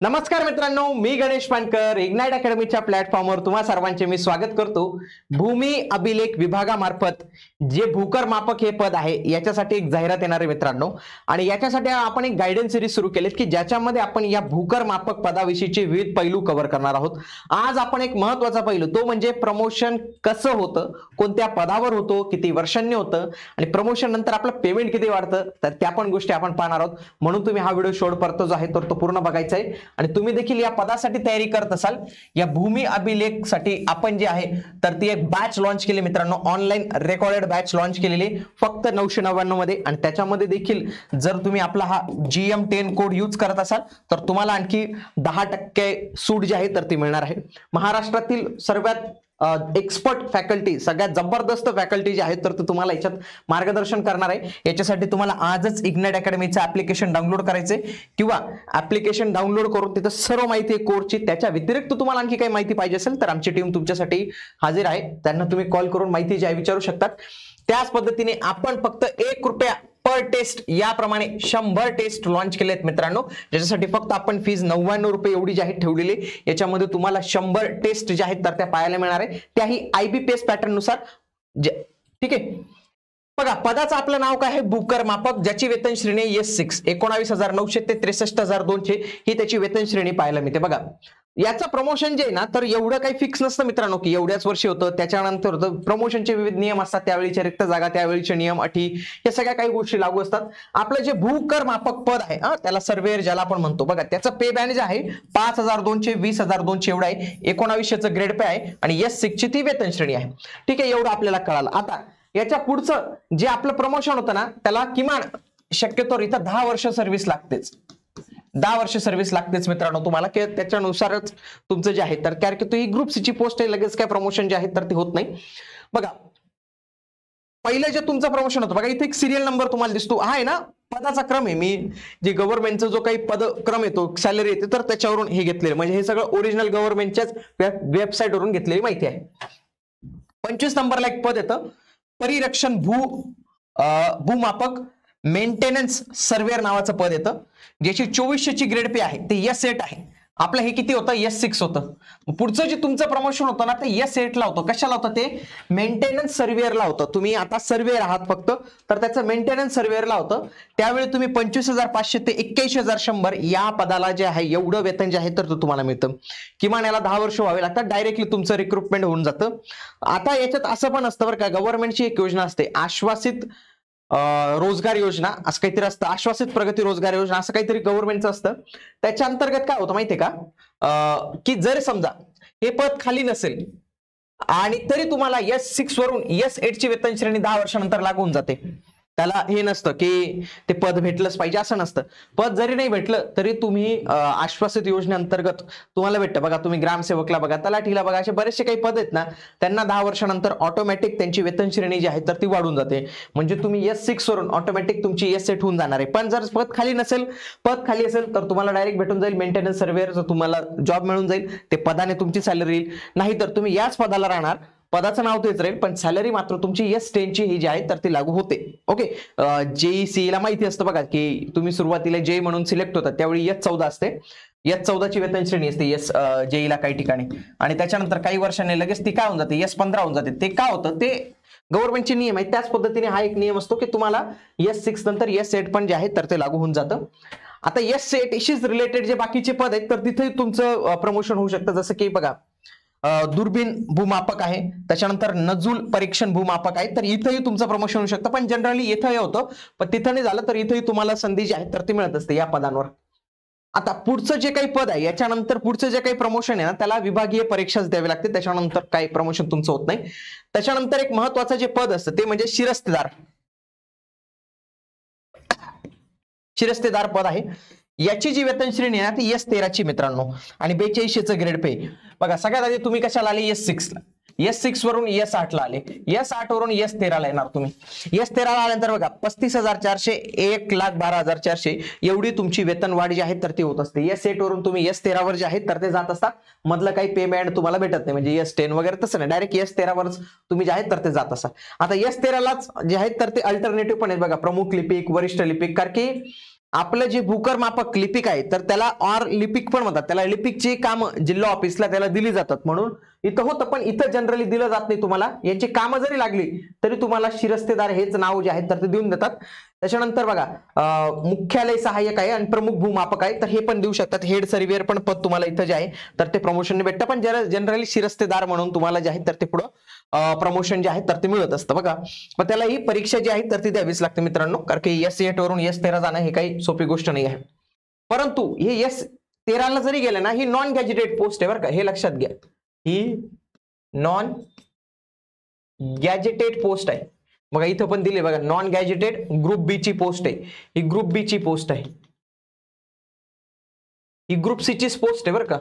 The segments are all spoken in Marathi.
नमस्कार मित्रांनो, मी गणेश पानकर इग्नाइट अकॅडमीच्या प्लॅटफॉर्मवर तुम्हा सर्वांचे मी स्वागत करतो। भूमी अभिलेख विभागामार्फत जे भूकर मापक हे पद आहे याच्यासाठी एक जाहिरात येणार आहे मित्रांनो, आणि याच्यासाठी आपण एक गायडन्स सिरीज सुरू केलीत की ज्याच्यामध्ये आपण या भूकर मापक पदाविषयीचे विविध पैलू कव्हर करणार आहोत। आज आपण एक महत्त्वाचा पैलू तो म्हणजे प्रमोशन कसं होतं, कोणत्या पदावर होतो, किती वर्षांनी होतं आणि प्रमोशन नंतर आपलं पेमेंट किती वाढतं, तर त्या पण गोष्टी आपण पाहणार आहोत। म्हणून तुम्ही हा व्हिडिओ शेवटपर्यंत जो आहे तो पूर्ण बघायचा आहे। आणि तुम्ही देखील या पदासाठी तयारी करत असाल, या भूमी अभिलेख साठी आपण जे आहे तर ती एक बॅच लॉन्च केली मित्रांनो, ऑनलाईन रेकॉर्डेड बॅच लॉन्च केलेली फक्त 999 मध्ये। आणि त्याच्यामध्ये देखील जर तुम्ही आपला हा GM10 कोड यूज करत असाल तर तुम्हाला आणखी 10% सूट जी आहे तर ती मिळणार आहे। महाराष्ट्रातील सर्वात एक्सपर्ट फॅकल्टी, सगळ्यात जबरदस्त फॅकल्टी जी आहेत तर तुम्हाला याच्यात मार्गदर्शन करणार आहे। याच्यासाठी तुम्हाला आजच इग्नाइट अकॅडमीचं ऍप्लिकेशन डाउनलोड करायचे किंवा ऍप्लिकेशन डाउनलोड करून तिथं सर्व माहिती आहे कोर्सची। त्याच्या व्यतिरिक्त तुम्हाला आणखी काही माहिती पाहिजे असेल तर आमची टीम तुमच्यासाठी हजर आहे, त्यांना तुम्ही कॉल करून माहिती जी आहे विचारू शकतात। त्याच पद्धतीने आपण फक्त ₹1 पर टेस्ट याप्रमाणे 100 टेस्ट लॉन्च केले आहेत मित्रांनो, ज्याच्यासाठी फक्त आपण फीज ₹99 एवढी जी आहे ठेवलेली। याच्यामध्ये तुम्हाला 100 टेस्ट ज्या आहेत तर त्या पाहायला मिळणार आहे, त्याही IBPS पॅटर्न नुसार। ठीक आहे, बघा पदाचं आपलं नाव काय आहे, भूकर मापक, ज्याची वेतन श्रेणी S6 19,900 ते 63,200 ही त्याची वेतन श्रेणी पाहायला मिळते। बघा याचं प्रमोशन जे आहे ना तर एवढं काही फिक्स नसतं मित्रांनो की एवढ्याच वर्षी होतं त्याच्यानंतर होतं। प्रमोशनचे विविध नियम असतात, त्यावेळीच्या रिक्त जागा, त्यावेळीचे नियम, अटी, या सगळ्या काही गोष्टी लागू असतात। आपलं जे भूकर मापक पद आहे त्याला सर्वेअर ज्याला आपण म्हणतो, बघा त्याचं पे बँड जे आहे 5,200 20,200 एवढं आहे। 1900चं ग्रेड पे आहे आणि S6 ची ती वेतन श्रेणी आहे। ठीक आहे, एवढं आपल्याला कळालं। आता याच्या पुढचं जे आपलं प्रमोशन होतं ना त्याला किमान शक्यतो इथं 10 वर्ष सर्व्हिस लागतेच, 10 वर्ष सर्व्हिस लागतेच मित्रांनो तुम्हाला, की त्याच्यानुसारच तुमचं जे आहे तर कारण ही ग्रुप सी ची पोस्ट आहे, लगेच काय प्रमोशन जे आहे तर ते होत नाही। बघा पहिलं जे तुमचं प्रमोशन होतं, बघा इथे एक सिरियल नंबर तुम्हाला दिसतो, हा आहे ना पदाचा क्रम आहे। मी जे गव्हर्नमेंटचा जो काही पद क्रम येतो, सॅलरी येते, तर त्याच्यावरून हे घेतलेलं, म्हणजे हे सगळं ओरिजिनल गव्हर्नमेंटच्याच वेबसाईटवरून घेतलेली माहिती आहे। 25 नंबरला एक पद येतं, परिरक्षण भूमापक मेंटेनन्स सर्वेअर नावाचं पद येतं, ज्याची 2400ची ग्रेड पे आहे, ते S8 आहे। आपलं हे किती होतं, S6 होतं। पुढचं जे तुमचं प्रमोशन होतं ना ते S8 ला होतं। कशाला होतं, ते मेंटेनन्स सर्वेअरला होतं। तुम्ही आता सर्वेअर आहात फक्त, तर त्याचं मेंटेनन्स सर्वेअरला होतं। त्यावेळी तुम्ही 25,500 ते 21,100 या पदाला जे आहे एवढं वेतन जे आहे तर तुम्हाला मिळतं। किमान याला 10 वर्ष व्हावे लागतात, डायरेक्टली तुमचं रिक्रुटमेंट होऊन जातं। आता याच्यात असं पण असतं बरं का, गव्हर्नमेंटची एक योजना असते, आश्वासित रोजगार योजना असं काहीतरी असतं, आश्वासित प्रगती रोजगार योजना असं काहीतरी गव्हर्नमेंटचं असतं। त्याच्या अंतर्गत काय होतं माहितीये का, की जर समजा हे पद खाली नसेल आणि तरी तुम्हाला S6 वरून S8 ची वेतन श्रेणी 10 वर्षानंतर लागू होऊन जाते। त्याला हे नसतं की ते पद भेटलंच पाहिजे असं नसतं, पद जरी नाही भेटलं तरी तुम्ही आश्वासित योजनेअंतर्गत तुम्हाला भेटतं। बघा तुम्ही ग्रामसेवकला बघा, तलाठीला बघा, असे बरेचसे काही पद आहेत ना, त्यांना 10 वर्षानंतर ऑटोमॅटिक त्यांची वेतन श्रेणी जी आहे तर ती वाढून जाते, म्हणजे तुम्ही S6 वरून ऑटोमॅटिक तुमची S8 होऊन जाणार आहे। पण जर पद खाली नसेल, पद खाली असेल तर तुम्हाला डायरेक्ट भेटून जाईल मेंटेनन्स सर्वेअर, तुम्हाला जॉब मिळून जाईल, ते पदाने तुमची सॅलरी येईल। नाहीतर तुम्ही याच पदाला राहणार, पदाचं नाव तेच राहील, पण सॅलरी मात्र तुमची S10 ची ही जी आहे तर ती लागू होते। ओके, JEC ला माहिती असतं बघा की तुम्ही सुरुवातीला जे म्हणून सिलेक्ट होतात त्यावेळी S14 असते, S14 ची वेतन श्रेणी असते JEE ला काही ठिकाणी, आणि त्याच्यानंतर काही वर्षांनी लगेच ती काय होऊन जाते, S15 होऊन जाते। ते का होतं, ते गव्हर्नमेंटचे नियम आहेत। त्याच पद्धतीने हा एक नियम असतो की तुम्हाला S6 नंतर S8 पण जे आहे तर ते लागू होऊन जातं। आता S8 शी रिलेटेड जे बाकीचे पद आहेत तर तिथे तुमचं प्रमोशन होऊ शकतं, जसं की बघा दुर्बीण भूमापक आहे, त्याच्यानंतर नजूल परीक्षण भूमापक आहे, तर इथंही तुमचं प्रमोशन होऊ शकतं। पण जनरली इथं हे होतं, पण तिथं नाही झालं तर इथंही तुम्हाला संधी जी आहे तर ती मिळत असते या पदांवर। आता पुढचं जे काही पद आहे याच्यानंतर पुढचं जे काही प्रमोशन आहे ना त्याला विभागीय परीक्षाच द्यावी लागते, त्याच्यानंतर काही प्रमोशन तुमचं होत नाही। त्याच्यानंतर एक महत्वाचं जे पद असतं ते म्हणजे शिरस्तेदार, शिरस्तेदार पद आहे। याची जी वेतन श्रेणी आहे ती S13 ची मित्रांनो, आणि 4200चं ग्रेड पे। बघा सगळ्यात आधी तुम्ही कशाला आले, S6 ला, S6 वरून S8 ला आले, S8 वरून S13 ला येणार तुम्ही। S13 ला आल्यानंतर बघा 35,400 1,12,400 एवढी तुमची वेतन वाढ जी आहे तर ती होत असते। S8 वरून तुम्ही S13 वर जे आहे तर ते जात असतात, मधलं काही पे बँड तुम्हाला भेटत नाही, म्हणजे S10 वगैरे तसं नाही, डायरेक्ट S13 वरच तुम्ही जे आहे तर ते जात असतात। आता S13 लाच जे आहे तर ते अल्टरनेटिव्ह पण आहेत बघा, प्रमुख लिपिक, वरिष्ठ लिपिक, कारण की आपलं जे भूकर मापक लिपिक आहे तर त्याला ऑर लिपिक पण म्हणतात, त्याला लिपिकची काम जिल्हा ऑफिसला त्याला दिली जातात, म्हणून इथं होतं. पण इथं जनरली दिलं जात नाही तुम्हाला. यांची कामं जरी लागली तरी तुम्हाला शिरस्तेदार हेच नाव जे आहे तर ते देऊन देतात. त्याच्यानंतर बघा मुख्यालय सहाय्यक आहे आणि प्रमुख भूमापक आहे, तर हे पण देऊ शकतात. हेड सर्वेअर पण पद तुम्हाला इथं जे आहे तर ते प्रमोशन भेटतं. पण जनरली शिरस्तेदार म्हणून तुम्हाला जे आहे तर ते पुढं प्रमोशन जे आहे तर ते मिळत असतं बघा. मग त्याला ही परीक्षा जी आहे तर ती द्यावीच लागते मित्रांनो, कारण की S8 वरून S13 जाणं हे काही सोपी गोष्ट नाही आहे. परंतु हे S13 जरी गेलं ना, ही नॉन गॅजेटेड पोस्ट आहे बरं का, हे लक्षात घ्या. ही नॉन गॅजेटेड पोस्ट आहे. बघा इथं पण दिले बघा, नॉन गॅजेटेड ग्रुप बी ची पोस्ट आहे. ही ग्रुप बी ची पोस्ट आहे. ही ग्रुप सी ची पोस्ट आहे बरं का,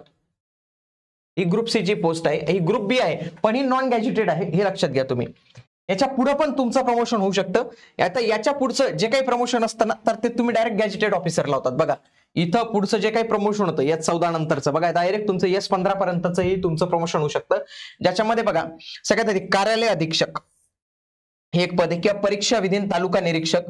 ही ग्रुप सी ची पोस्ट आहे. ही ग्रुप बी आहे पण ही नॉन गॅजेटेड आहे, हे लक्षात घ्या तुम्ही. याच्या पुढे पण तुमचं प्रमोशन होऊ शकतं. आता याच्या पुढचं जे काही प्रमोशन असतं ना तर ते तुम्ही डायरेक्ट गॅजेटेड ऑफिसर लावतात. बघा इथं पुढचं जे काही प्रमोशन होतं S14 नंतरचं बघा, डायरेक्ट तुमचं S15 पर्यंतचंही तुमचं प्रमोशन होऊ शकतं. ज्याच्यामध्ये बघा सगळ्यात आधी कार्यालय अधीक्षक हे एक पद आहे, किंवा परीक्षा विधीन तालुका निरीक्षक,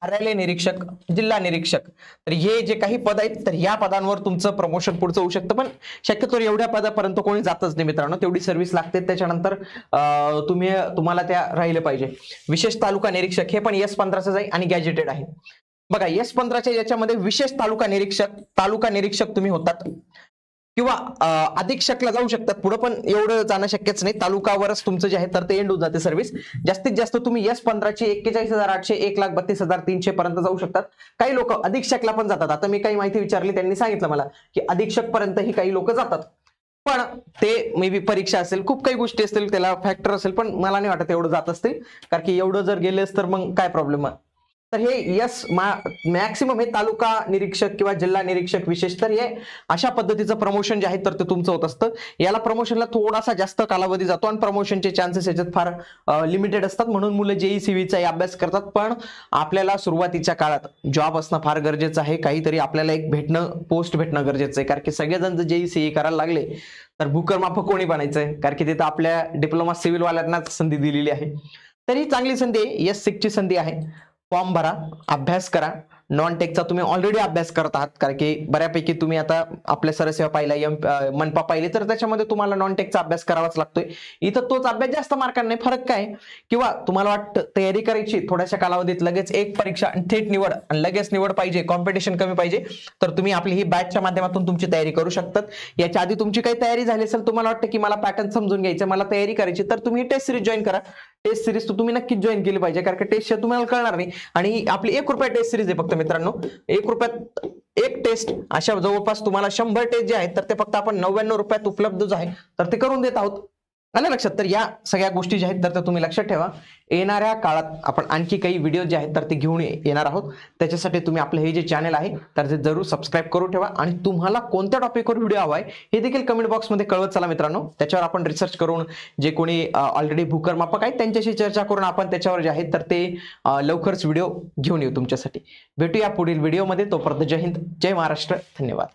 कार्यालय निरीक्षक, जिल्हा निरीक्षक. तर हे जे काही पद आहेत तर या पदांवर तुमचं प्रमोशन पुढचं होऊ शकतं. पण शक्यतो एवढ्या पदापर्यंत कोणी जातच नाही मित्रांनो, तेवढी सर्व्हिस लागते. त्याच्यानंतर तुम्हाला त्या राहिलं पाहिजे. विशेष तालुका निरीक्षक हे पण S15च आहे आणि गॅजेटेड आहे. बघा S15च्या याच्यामध्ये विशेष तालुका निरीक्षक तुम्ही होतात, किंवा अधीक्षकला जाऊ शकतात पुढे, पण एवढं जाणं शक्यच नाही. तालुकावरच तुमचं जे आहे तर ते एंड होऊन जाते सर्व्हिस. जास्तीत जास्त तुम्ही S15ची 41,800 1,32,300 पर्यंत जाऊ शकतात. काही लोक अधीक्षकला पण जातात. आता मी काही माहिती विचारली, त्यांनी सांगितलं मला की अधीक्षक पर्यंतही काही लोक जातात. पण ते मे बी परीक्षा असेल, खूप काही गोष्टी असतील, त्याला फॅक्टर असेल, पण मला नाही वाटत एवढं जात असतील, कारण की एवढं जर गेलेस तर मग काय प्रॉब्लेम आहे. तर हे मॅक्सिमम हे तालुका निरीक्षक किंवा जिल्हा निरीक्षक विशेष, तर हे अशा पद्धतीचं प्रमोशन जे आहे तर ते तुमचं होत असतं. याला प्रमोशनला थोडासा जास्त कालावधी जातो आणि प्रमोशनचे चान्सेस याच्यात फार लिमिटेड असतात, म्हणून मुलं JEE-CVचा अभ्यास करतात. पण आपल्याला सुरुवातीच्या काळात जॉब असणं फार गरजेचं आहे. काहीतरी आपल्याला एक पोस्ट भेटणं गरजेचं आहे, कारण की सगळेजण जर JEE-CE करायला लागले तर भूकर मापक कोणी बनायचंय, कारण की तिथं आपल्या डिप्लोमा सिव्हिल वाल्यांनाच संधी दिलेली आहे. तर ही चांगली संधी आहे, S6 ची संधी आहे. फॉर्म भरा, अभ्यास करा. नॉन टेकचा तुम्ही ऑलरेडी अभ्यास करत आहात, कारण की बऱ्यापैकी तुम्ही आता आपल्या सरसेवा पाहिला, मनपा पाहिली, तर त्याच्यामध्ये तुम्हाला नॉन टेकचा अभ्यास करावाच लागतोय. इथं तोच अभ्यास जास्त मार्कांना नाही, फरक काय, किंवा तुम्हाला वाटतं तयारी करायची थोड्याशा कालावधीत, लगेच एक परीक्षा आणि थेट निवड आणि लगेच निवड पाहिजे, कॉम्पिटिशन कमी पाहिजे, तर तुम्ही आपली ही बॅचच्या माध्यमातून तुमची तयारी करू शकतात. याच्या आधी तुमची काही तयारी झाली असेल, तुम्हाला वाटतं की मला पॅटर्न समजून घ्यायचं, मला तयारी करायची, तर तुम्ही टेस्ट सिरीज जॉईन करा. टेस्ट सिरीज तुम्ही नक्कीच जॉईन केली पाहिजे, कारण की टेस्ट तुम्हाला कळणार नाही. आणि आपली ₹1 टेस्ट सिरीज आहे फक्त मित्रांनो. ₹1 एक टेस्ट, अशा जवळपास तुम्हाला 100 टेस्ट जे आहेत तर ते फक्त आपण ₹99 उपलब्ध आहे तर ते करून देत आहोत. आलं लक्षात. तर या सगळ्या गोष्टी ज्या आहेत तर तुम्ही लक्षात ठेवा. येणाऱ्या काळात आपण आणखी काही व्हिडिओ जे आहेत तर ते घेऊन येणार आहोत. त्याच्यासाठी तुम्ही आपलं हे जे चॅनल आहे तर ते जरूर सबस्क्राईब करून ठेवा. आणि तुम्हाला कोणत्या टॉपिकवर व्हिडिओ हवा आहे हे देखील कमेंट बॉक्समध्ये कळवत चला मित्रांनो. त्याच्यावर आपण रिसर्च करून जे कोणी ऑलरेडी भूकर मापक आहेत त्यांच्याशी चर्चा करून आपण त्याच्यावर जे आहेत तर ते लवकरच व्हिडिओ घेऊन येऊ तुमच्यासाठी. भेटूया पुढील व्हिडिओमध्ये. तोपर्यंत जय हिंद, जय महाराष्ट्र, धन्यवाद.